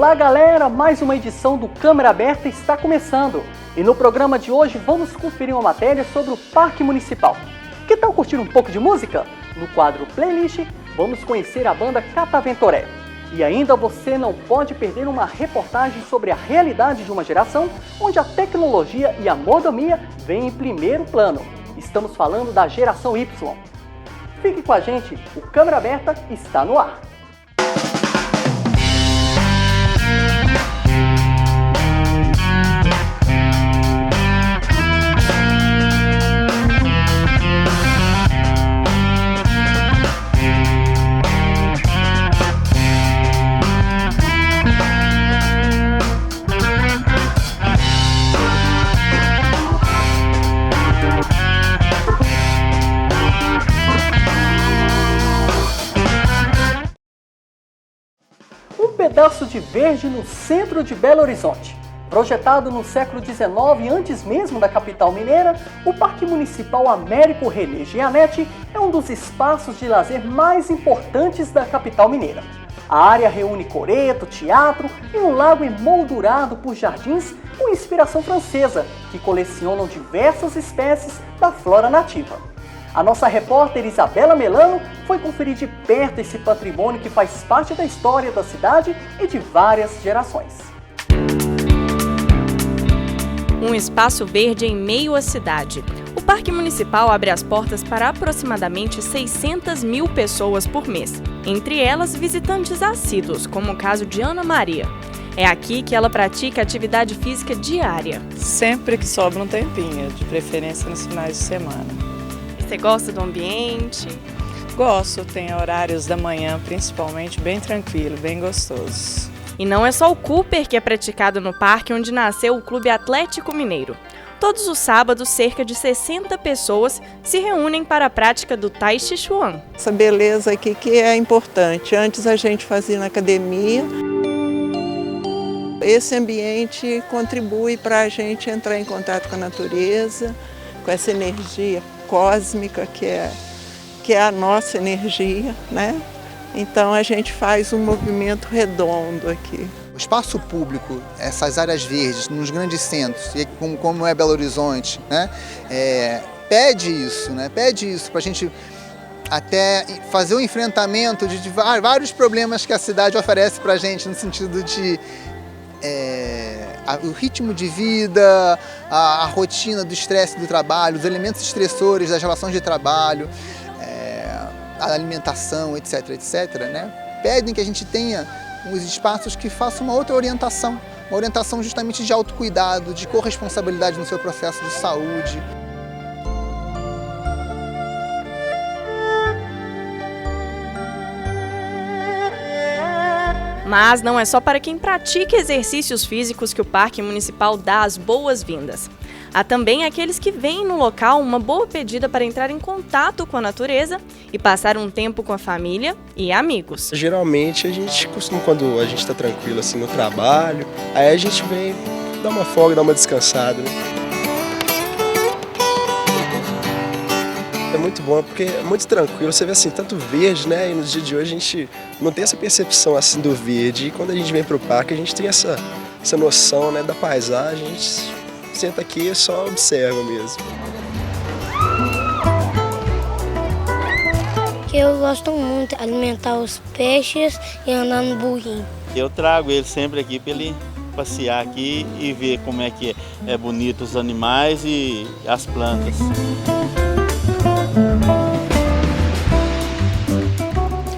Olá galera, mais uma edição do Câmera Aberta está começando. E no programa de hoje vamos conferir uma matéria sobre o Parque Municipal. Que tal curtir um pouco de música? No quadro Playlist, vamos conhecer a banda Cataventoré. E ainda você não pode perder uma reportagem sobre a realidade de uma geração onde a tecnologia e a mordomia vêm em primeiro plano. Estamos falando da geração Y. Fique com a gente, o Câmera Aberta está no ar. Um pedaço de verde no centro de Belo Horizonte. Projetado no século XIX, antes mesmo da capital mineira, o Parque Municipal Américo René Gianetti é um dos espaços de lazer mais importantes da capital mineira. A área reúne coreto, teatro e um lago emoldurado por jardins com inspiração francesa, que colecionam diversas espécies da flora nativa. A nossa repórter Isabela Melano foi conferir de perto esse patrimônio que faz parte da história da cidade e de várias gerações. Um espaço verde em meio à cidade. O Parque Municipal abre as portas para aproximadamente 600 mil pessoas por mês, entre elas visitantes assíduos, como o caso de Ana Maria. É aqui que ela pratica atividade física diária. Sempre que sobra um tempinho, de preferência nos finais de semana. Você gosta do ambiente? Gosto, tem horários da manhã principalmente bem tranquilo, bem gostoso. E não é só o Cooper que é praticado no parque onde nasceu o Clube Atlético Mineiro. Todos os sábados, cerca de 60 pessoas se reúnem para a prática do Tai Chi Chuan. Essa beleza aqui que é importante. Antes a gente fazia na academia. Esse ambiente contribui para a gente entrar em contato com a natureza, com essa energia cósmica que é a nossa energia, né? Então a gente faz um movimento redondo aqui. O espaço público, essas áreas verdes nos grandes centros, como é Belo Horizonte, né? Pede isso para a gente até fazer o enfrentamento de vários problemas que a cidade oferece para a gente, no sentido de o ritmo de vida, a rotina do estresse do trabalho, os elementos estressores das relações de trabalho, a alimentação, etc, né? Pedem que a gente tenha uns espaços que façam uma outra orientação, uma orientação justamente de autocuidado, de corresponsabilidade no seu processo de saúde. Mas não é só para quem pratica exercícios físicos que o Parque Municipal dá as boas-vindas. Há também aqueles que veem no local uma boa pedida para entrar em contato com a natureza e passar um tempo com a família e amigos. Geralmente a gente costuma, quando a gente está tranquilo assim no trabalho, aí a gente vem dar uma folga, dar uma descansada, né? É muito bom porque é muito tranquilo, você vê assim, tanto verde, né? E nos dias de hoje a gente não tem essa percepção assim do verde. E quando a gente vem para o parque a gente tem essa noção, né, da paisagem, a gente senta aqui e só observa mesmo. Eu gosto muito de alimentar os peixes e andar no burrinho. Eu trago ele sempre aqui para ele passear aqui e ver como é que é bonito os animais e as plantas.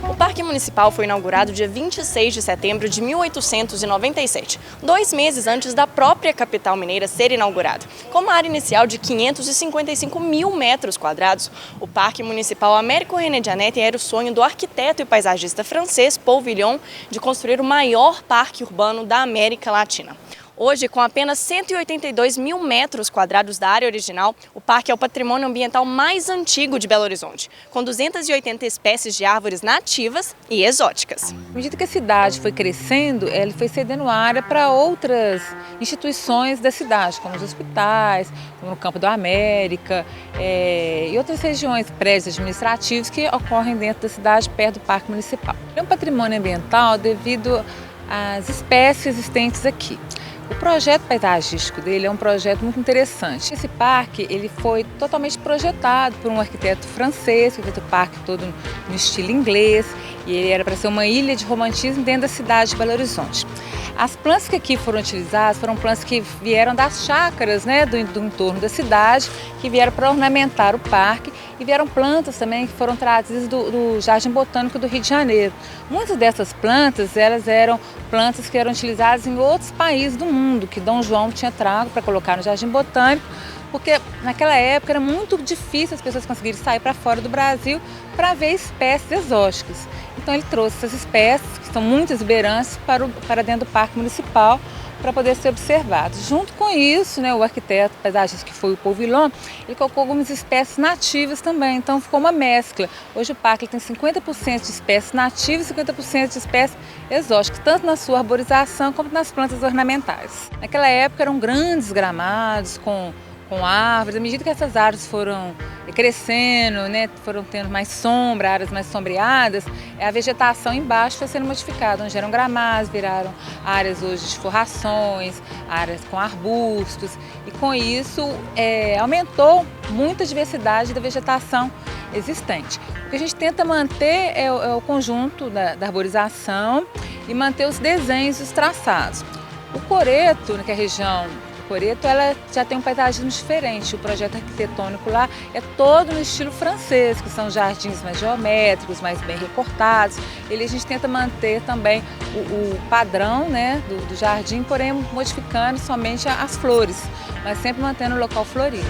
O Parque Municipal foi inaugurado dia 26 de setembro de 1897, 2 meses antes da própria capital mineira ser inaugurada. Com uma área inicial de 555 mil metros quadrados, o Parque Municipal Américo René Gianetti era o sonho do arquiteto e paisagista francês Paul Villon de construir o maior parque urbano da América Latina. Hoje, com apenas 182 mil metros quadrados da área original, o parque é o patrimônio ambiental mais antigo de Belo Horizonte, com 280 espécies de árvores nativas e exóticas. À medida que a cidade foi crescendo, ele foi cedendo área para outras instituições da cidade, como os hospitais, como no Campo da América e outras regiões, prédios administrativos que ocorrem dentro da cidade, perto do Parque Municipal. É um patrimônio ambiental devido as espécies existentes aqui. O projeto paisagístico dele é um projeto muito interessante. Esse parque ele foi totalmente projetado por um arquiteto francês, que fez o parque todo no estilo inglês, e ele era para ser uma ilha de romantismo dentro da cidade de Belo Horizonte. As plantas que aqui foram utilizadas foram plantas que vieram das chácaras, né, do entorno da cidade, que vieram para ornamentar o parque, e vieram plantas também que foram trazidas do Jardim Botânico do Rio de Janeiro. Muitas dessas plantas, elas eram plantas que eram utilizadas em outros países do mundo, que Dom João tinha trago para colocar no Jardim Botânico, porque naquela época era muito difícil as pessoas conseguirem sair para fora do Brasil para ver espécies exóticas. Então ele trouxe essas espécies, que são muito exuberantes, para dentro do Parque Municipal, para poder ser observados. Junto com isso, né, o arquiteto paisagista, que foi o Paul Villon, ele colocou algumas espécies nativas também, então ficou uma mescla. Hoje o parque tem 50% de espécies nativas e 50% de espécies exóticas, tanto na sua arborização como nas plantas ornamentais. Naquela época eram grandes gramados com árvores. À medida que essas árvores foram crescendo, né, foram tendo mais sombra, áreas mais sombreadas, a vegetação embaixo foi sendo modificada, onde eram gramados, viraram áreas hoje de forrações, áreas com arbustos, e com isso aumentou muito a diversidade da vegetação existente. O que a gente tenta manter é o conjunto da arborização e manter os desenhos e os traçados. O Coreto, que é a região Coreto, ela já tem um paisagismo diferente. O projeto arquitetônico lá é todo no estilo francês, que são jardins mais geométricos, mais bem recortados. A gente tenta manter também o padrão, né, do jardim, porém modificando somente as flores, mas sempre mantendo o local florido.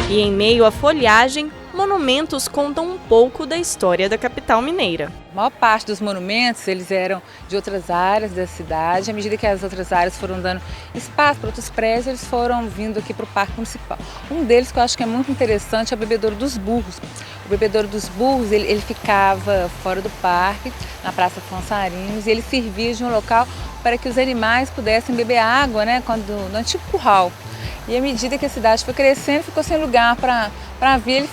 E em meio à folhagem, monumentos contam um pouco da história da capital mineira. A maior parte dos monumentos eles eram de outras áreas da cidade. À medida que as outras áreas foram dando espaço para outros prédios, eles foram vindo aqui para o Parque Municipal. Um deles que eu acho que é muito interessante é o Bebedouro dos Burros. O Bebedouro dos Burros ele ficava fora do parque, na Praça Afonso Arinos, e ele servia de um local para que os animais pudessem beber água, né, no antigo curral. E à medida que a cidade foi crescendo, ficou sem lugar para vir, ele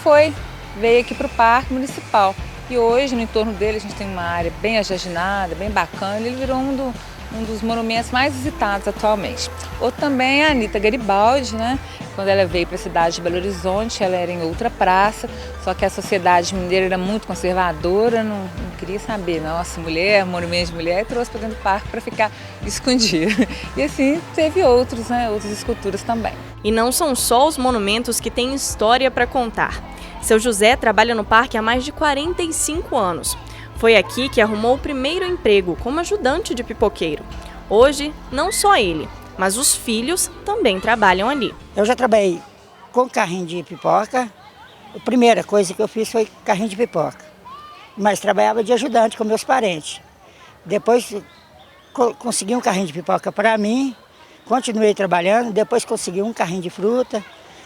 veio aqui para o Parque Municipal. E hoje, no entorno dele, a gente tem uma área bem ajardinada, bem bacana, ele virou um dos monumentos mais visitados atualmente. Outro também é a Anita Garibaldi, né? Quando ela veio para a cidade de Belo Horizonte, ela era em outra praça, só que a sociedade mineira era muito conservadora, não queria saber, nossa, mulher, monumento de mulher, e trouxe para dentro do parque para ficar escondida. E assim teve outros, né? Outras esculturas também. E não são só os monumentos que têm história para contar. Seu José trabalha no parque há mais de 45 anos. Foi aqui que arrumou o primeiro emprego como ajudante de pipoqueiro. Hoje, não só ele, mas os filhos também trabalham ali. Eu já trabalhei com carrinho de pipoca. A primeira coisa que eu fiz foi carrinho de pipoca. Mas trabalhava de ajudante com meus parentes. Depois consegui um carrinho de pipoca para mim, continuei trabalhando, depois consegui um carrinho de fruta.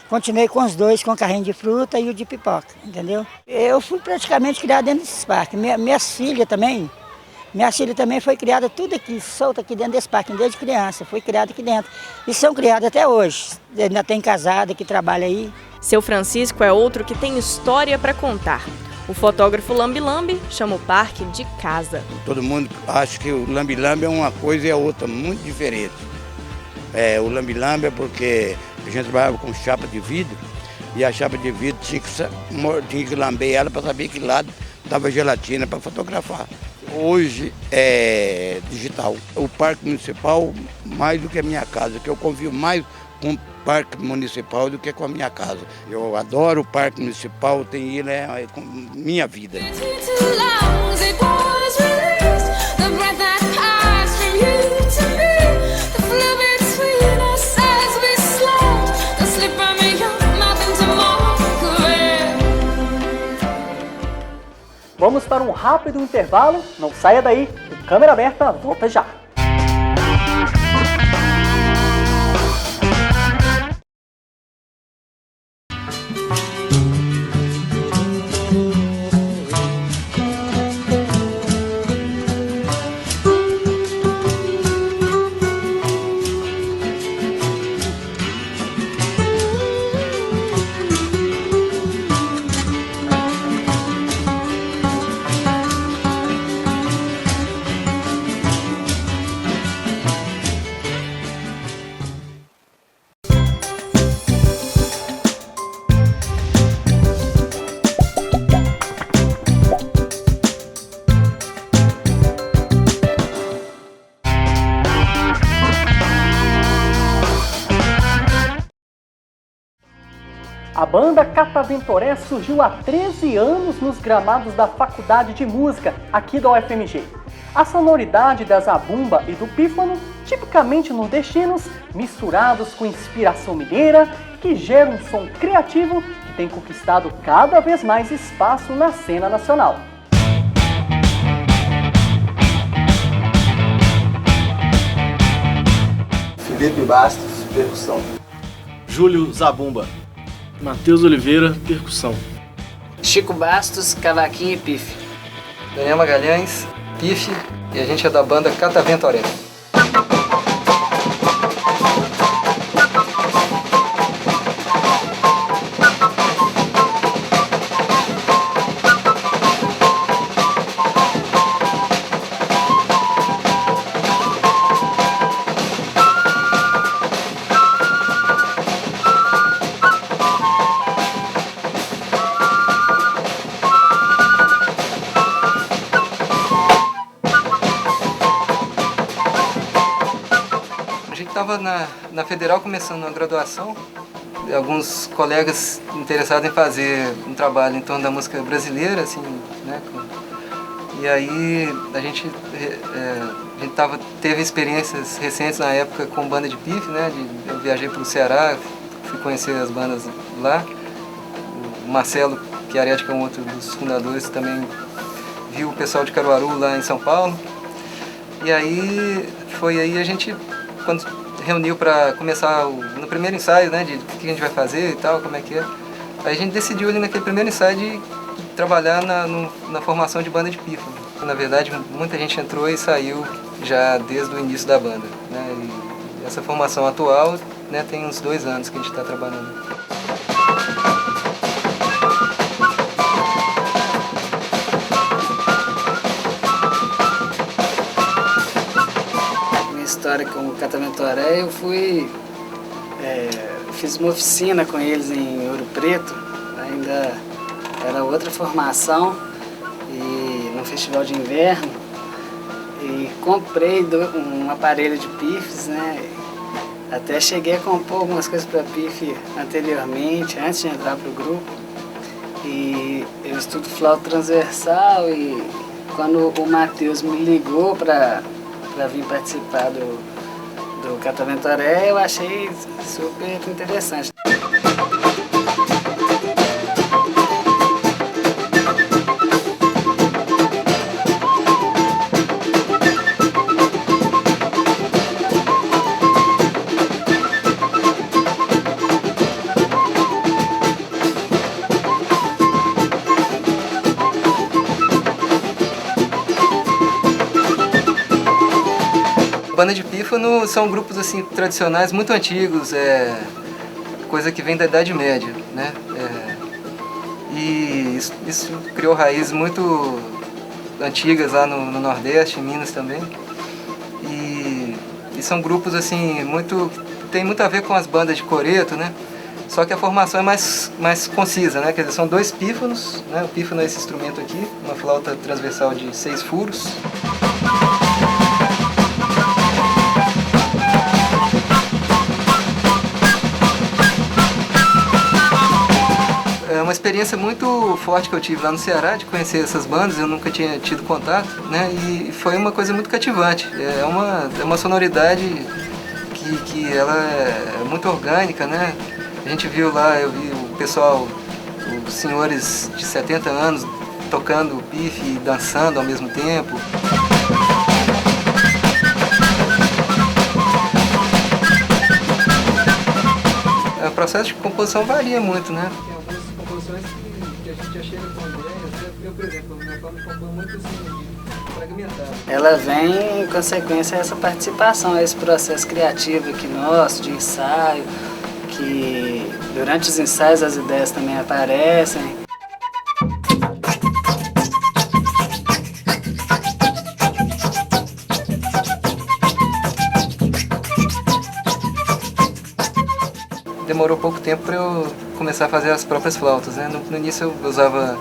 Continuei com os dois, com o carrinho de fruta e o de pipoca, entendeu? Eu fui praticamente criado dentro desses parques. Minha filha também foi criada tudo aqui, solta aqui dentro desse parque, desde criança. Foi criada aqui dentro. E são criadas até hoje. Ainda tem casada que trabalha aí. Seu Francisco é outro que tem história para contar. O fotógrafo Lambi Lambi chama o parque de casa. Todo mundo acha que o Lambi Lambi é uma coisa e a outra, muito diferente. O Lambi Lambi é porque a gente trabalhava com chapa de vidro e a chapa de vidro tinha que lamber ela para saber que lado estava gelatina para fotografar. Hoje é digital. O Parque Municipal, mais do que a minha casa, que eu confio mais com o Parque Municipal do que com a minha casa. Eu adoro o Parque Municipal, tem ele é minha vida. Vamos para um rápido intervalo, não saia daí, o Câmera Aberta volta já. A banda Cataventoré surgiu há 13 anos nos gramados da Faculdade de Música, aqui da UFMG. A sonoridade da zabumba e do pífano, tipicamente nordestinos, misturados com inspiração mineira, que gera um som criativo que tem conquistado cada vez mais espaço na cena nacional. Felipe Bastos, percussão. Júlio Zabumba. Matheus Oliveira, percussão. Chico Bastos, cavaquinho e pife. Daniel Magalhães, pife, e a gente é da banda Cataventoré. Estava na Federal começando a graduação, alguns colegas interessados em fazer um trabalho em torno da música brasileira, assim, né? E aí a gente teve experiências recentes na época com banda de pife, né? Eu viajei para o Ceará, fui conhecer as bandas lá. O Marcelo Chiaretti, que é um outro dos fundadores, também viu o pessoal de Caruaru lá em São Paulo. E aí foi aí a gente, quando reuniu para começar no primeiro ensaio, né, de o que a gente vai fazer e tal, como é que é. Aí a gente decidiu ali naquele primeiro ensaio de trabalhar na formação de banda de pífano. Na verdade, muita gente entrou e saiu já desde o início da banda, né, e essa formação atual, né, tem uns 2 anos que a gente está trabalhando. História com o Cataventoré, eu fiz uma oficina com eles em Ouro Preto, ainda era outra formação, e num festival de inverno, e comprei um aparelho de pifes, né? Até cheguei a compor algumas coisas para pife anteriormente, antes de entrar para o grupo, e eu estudo flauta transversal, e quando o Matheus me ligou para vir participar do Cataventoré, eu achei super interessante. Banda de pífano são grupos assim tradicionais muito antigos, coisa que vem da Idade Média, né? E isso criou raízes muito antigas lá no Nordeste, em Minas também. E são grupos assim tem muito a ver com as bandas de coreto, né? Só que a formação é mais concisa, né? Quer dizer, são 2 pífanos, né? O pífano é esse instrumento aqui, uma flauta transversal de 6 furos. É uma experiência muito forte que eu tive lá no Ceará, de conhecer essas bandas, eu nunca tinha tido contato, né? E foi uma coisa muito cativante. É uma sonoridade que ela é muito orgânica, né? A gente viu lá, eu vi o pessoal, os senhores de 70 anos tocando pife e dançando ao mesmo tempo. O processo de composição varia muito, né? Tem algumas composições que a gente já chega com ideias. Eu, por exemplo, minha forma de compor muito assim, fragmentada. Ela vem em consequência a essa participação, a esse processo criativo aqui nosso, de ensaio, que durante os ensaios as ideias também aparecem. Demorou pouco tempo para eu começar a fazer as próprias flautas, né? No início eu usava...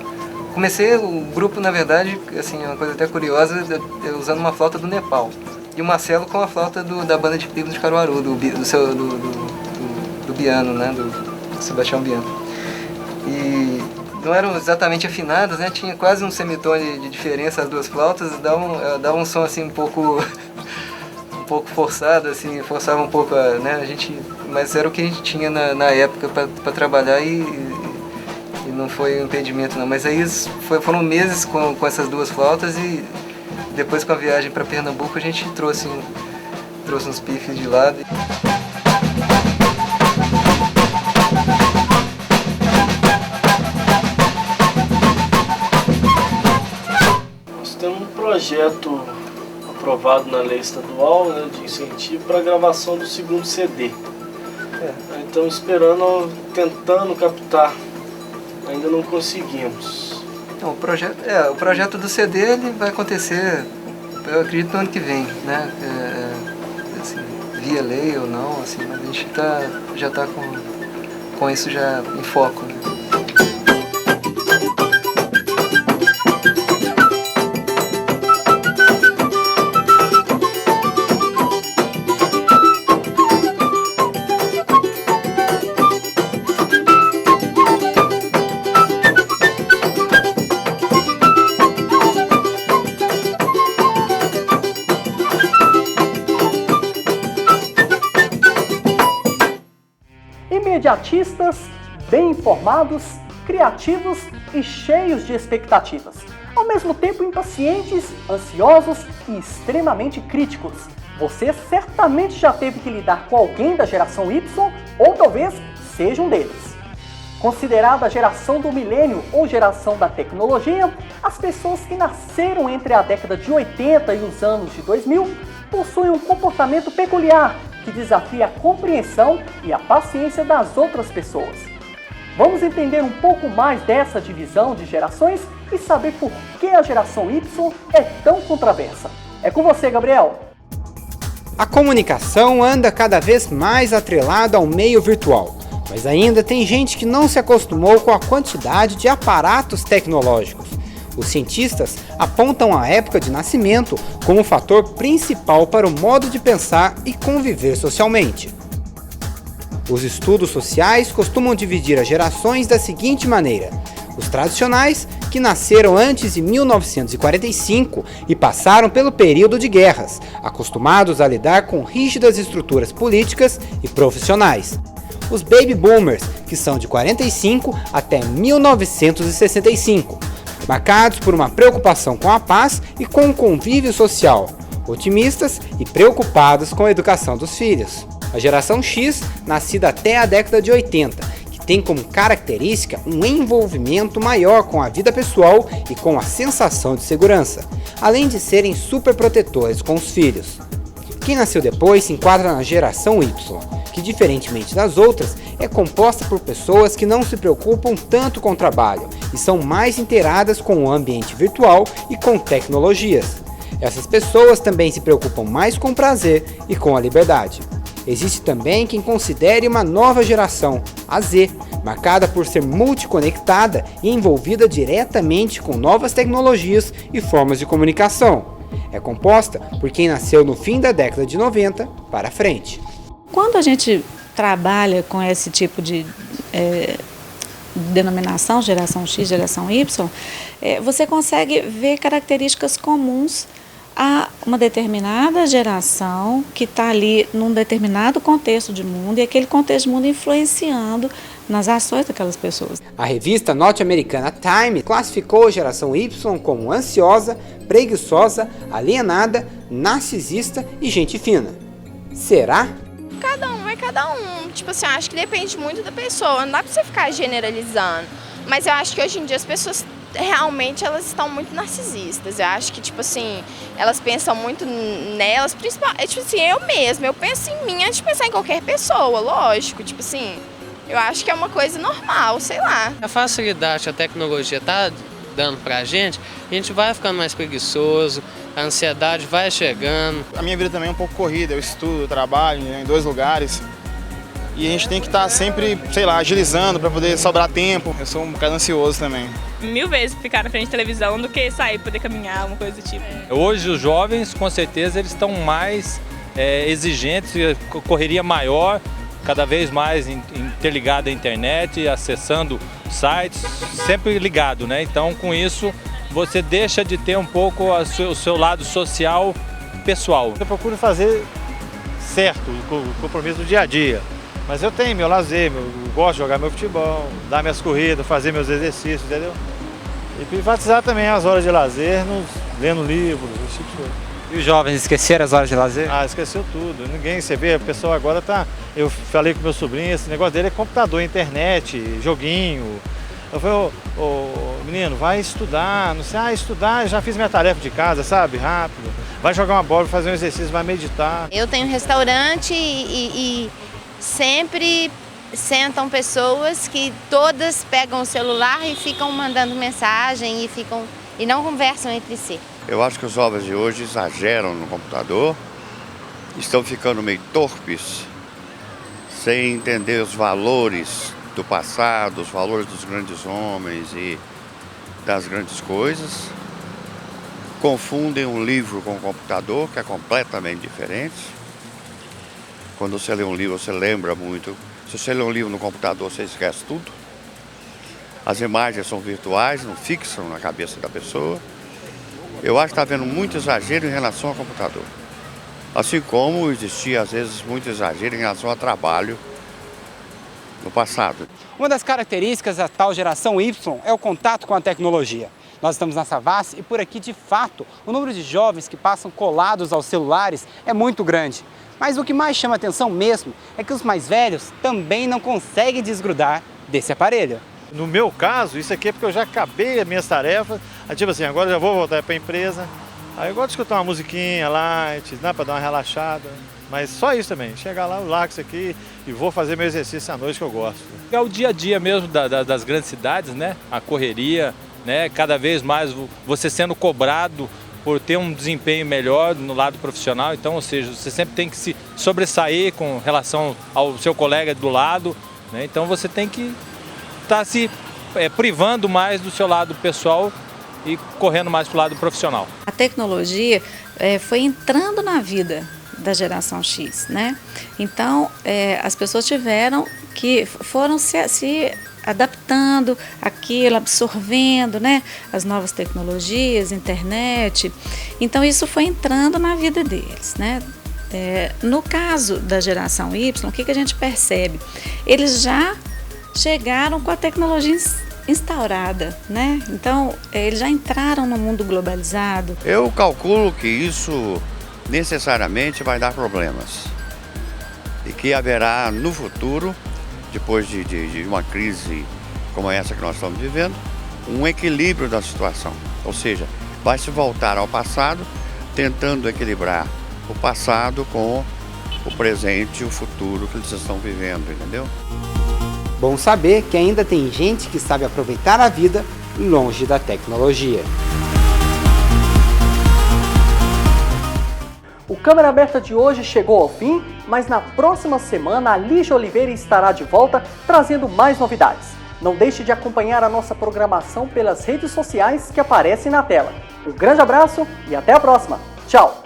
Comecei o grupo, na verdade, assim, uma coisa até curiosa, eu usando uma flauta do Nepal. E o Marcelo com a flauta da banda de pífano de Caruaru, do Biano, né? Do Sebastião Biano. e não eram exatamente afinadas, né? Tinha quase um semitone de diferença as duas flautas, dava um som assim um pouco forçado, assim, forçava um pouco né? Mas era o que a gente tinha na época para trabalhar e não foi um impedimento não. Mas aí foram meses com essas duas flautas e depois com a viagem para Pernambuco a gente trouxe uns pifes de lado. Nós temos um projeto aprovado na lei estadual, né, de incentivo para a gravação do segundo CD. Então tentando captar, ainda não conseguimos. Então, o projeto do CD ele vai acontecer, eu acredito, no ano que vem, né? Assim, via lei ou não, assim, mas a gente já está com isso já em foco. Né? Imediatistas, bem informados, criativos e cheios de expectativas. Ao mesmo tempo impacientes, ansiosos e extremamente críticos. Você certamente já teve que lidar com alguém da geração Y ou talvez seja um deles. Considerada a geração do milênio ou geração da tecnologia, as pessoas que nasceram entre a década de 80 e os anos de 2000 possuem um comportamento peculiar que desafia a compreensão e a paciência das outras pessoas. Vamos entender um pouco mais dessa divisão de gerações e saber por que a geração Y é tão controversa. É com você, Gabriel. A comunicação anda cada vez mais atrelada ao meio virtual, mas ainda tem gente que não se acostumou com a quantidade de aparatos tecnológicos. Os cientistas apontam a época de nascimento como fator principal para o modo de pensar e conviver socialmente. Os estudos sociais costumam dividir as gerações da seguinte maneira: os tradicionais, que nasceram antes de 1945 e passaram pelo período de guerras, acostumados a lidar com rígidas estruturas políticas e profissionais. Os baby boomers, que são de 45 até 1965, marcados por uma preocupação com a paz e com o convívio social, otimistas e preocupados com a educação dos filhos. A geração X, nascida até a década de 80, que tem como característica um envolvimento maior com a vida pessoal e com a sensação de segurança, além de serem superprotetores com os filhos. Quem nasceu depois se enquadra na geração Y, que, diferentemente das outras, é composta por pessoas que não se preocupam tanto com o trabalho e são mais inteiradas com o ambiente virtual e com tecnologias. Essas pessoas também se preocupam mais com o prazer e com a liberdade. Existe também quem considere uma nova geração, a Z, marcada por ser multiconectada e envolvida diretamente com novas tecnologias e formas de comunicação. É composta por quem nasceu no fim da década de 90 para frente. Quando a gente trabalha com esse tipo de denominação, geração X, geração Y, você consegue ver características comuns a uma determinada geração que está ali num determinado contexto de mundo e aquele contexto de mundo influenciando nas ações daquelas pessoas. A revista norte-americana Time classificou a geração Y como ansiosa, preguiçosa, alienada, narcisista e gente fina. Será? Cada um é cada um. Tipo assim, eu acho que depende muito da pessoa. Não dá pra você ficar generalizando. Mas eu acho que hoje em dia as pessoas realmente elas estão muito narcisistas. Eu acho que, tipo assim, elas pensam muito nelas, principalmente, tipo assim, eu penso em mim antes de pensar em qualquer pessoa, lógico, tipo assim, eu acho que é uma coisa normal, sei lá. A facilidade que a tecnologia tá dando pra gente, a gente vai ficando mais preguiçoso, a ansiedade vai chegando. A minha vida também é um pouco corrida, eu estudo, eu trabalho, né, em 2 lugares. E a gente tem que estar sempre, sei lá, agilizando para poder sobrar tempo. Eu sou um bocado ansioso também. 1000 vezes ficar na frente da televisão do que sair, poder caminhar, uma coisa do tipo. Hoje os jovens, com certeza, eles estão mais exigentes, correria maior, cada vez mais interligado à internet, acessando sites, sempre ligado, né? Então, com isso, você deixa de ter um pouco o seu lado social pessoal. Eu procuro fazer certo o compromisso do dia a dia, mas eu tenho meu lazer, eu gosto de jogar meu futebol, dar minhas corridas, fazer meus exercícios, entendeu? E privatizar também as horas de lazer, lendo livros, esse tipo de coisa. E os jovens esqueceram as horas de lazer? Ah, esqueceu tudo. Ninguém, você vê, o pessoal agora tá... Eu falei com meu sobrinho, esse negócio dele é computador, internet, joguinho. Eu falei, menino, vai estudar, não sei, estudar, eu já fiz minha tarefa de casa, sabe, rápido. Vai jogar uma bola, fazer um exercício, vai meditar. Eu tenho um restaurante e sempre sentam pessoas que todas pegam o celular e ficam mandando mensagem e não conversam entre si. Eu acho que os jovens de hoje exageram no computador, estão ficando meio torpes, sem entender os valores do passado, os valores dos grandes homens e das grandes coisas. Confundem um livro com um computador, que é completamente diferente. Quando você lê um livro, você lembra muito. Se você lê um livro no computador, você esquece tudo. As imagens são virtuais, não fixam na cabeça da pessoa. Eu acho que está havendo muito exagero em relação ao computador. Assim como existia, às vezes, muito exagero em relação ao trabalho no passado. Uma das características da tal geração Y é o contato com a tecnologia. Nós estamos na Savassi e por aqui, de fato, o número de jovens que passam colados aos celulares é muito grande. Mas o que mais chama atenção mesmo é que os mais velhos também não conseguem desgrudar desse aparelho. No meu caso, isso aqui é porque eu já acabei as minhas tarefas. Tipo assim, agora eu já vou voltar para a empresa. Aí eu gosto de escutar uma musiquinha light, né, para dar uma relaxada. Mas só isso também, chegar lá, eu largo isso aqui e vou fazer meu exercício à noite que eu gosto. É o dia a dia mesmo das grandes cidades, né? A correria, né? Cada vez mais você sendo cobrado por ter um desempenho melhor no lado profissional. Então, ou seja, você sempre tem que se sobressair com relação ao seu colega do lado, né? Então você tem que estar se privando mais do seu lado pessoal e correndo mais para o lado profissional. A tecnologia foi entrando na vida da geração X, né? Então, as pessoas foram se adaptando àquilo, absorvendo, né, as novas tecnologias, internet. Então, isso foi entrando na vida deles, né? No caso da geração Y, o que a gente percebe? Eles já chegaram com a tecnologia instaurada, né? Então, eles já entraram no mundo globalizado. Eu calculo que isso necessariamente vai dar problemas e que haverá no futuro, depois de uma crise como essa que nós estamos vivendo, um equilíbrio da situação. Ou seja, vai se voltar ao passado, tentando equilibrar o passado com o presente e o futuro que eles estão vivendo, entendeu? Bom saber que ainda tem gente que sabe aproveitar a vida longe da tecnologia. O Câmera Aberta de hoje chegou ao fim, mas na próxima semana a Lígia Oliveira estará de volta trazendo mais novidades. Não deixe de acompanhar a nossa programação pelas redes sociais que aparecem na tela. Um grande abraço e até a próxima. Tchau!